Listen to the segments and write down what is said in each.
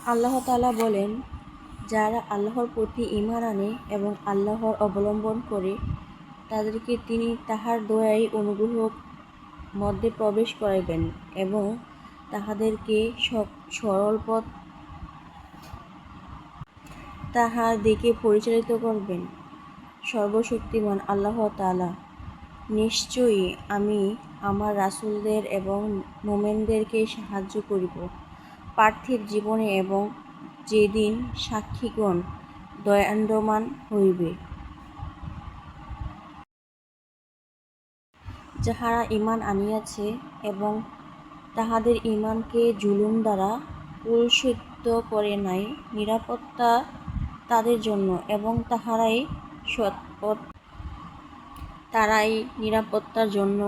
আল্লাহ তাআলা বলেন, যারা আল্লাহর প্রতি ঈমান আনে এবং আল্লাহর অবলম্বন করে তাদেরকে তিনি তাঁহার দয়ায় অনুগ্রহ মধ্যে প্রবেশ করাইবেন এবং তাহাদেরকে সরল পথ তাহার দিকে পরিচালিত করবেন। সর্বশক্তিমান আল্লাহ তাআলা, নিশ্চয়ই আমি আমার রাসূলদের এবং মুমিনদেরকে সাহায্য করিব পার্থিব জীবনে এবং যেদিন সাক্ষীগণ দণ্ডায়মান হইবে। যাহারা ঈমান আনিয়াছে এবং তাহাদের ঈমানকে জুলুম দ্বারা কলুষিত করে নাই, নিরাপত্তা তাদের জন্য এবং তারাই নিরাপত্তার জন্য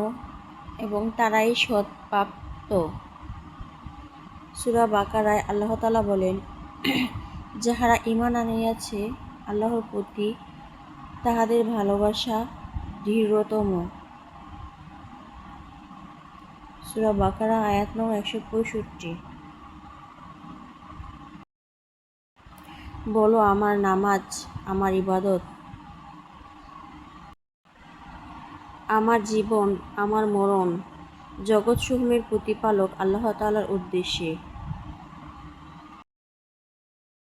এবং তারাই সৎপ্রাপ্ত। সূরা বাকারায় আল্লাহ তাআলা বলেন, যাহারা ঈমান আনিয়াছে আল্লাহর প্রতি তাহাদের ভালোবাসা দৃঢ়তম। সূরা বাকারা আয়াত নং 165। বলো, আমার নামাজ, আমার ইবাদত, আমার জীবন, আমার মরণ জগৎসমূহের প্রতিপালক আল্লাহ তাআলার উদ্দেশ্যে।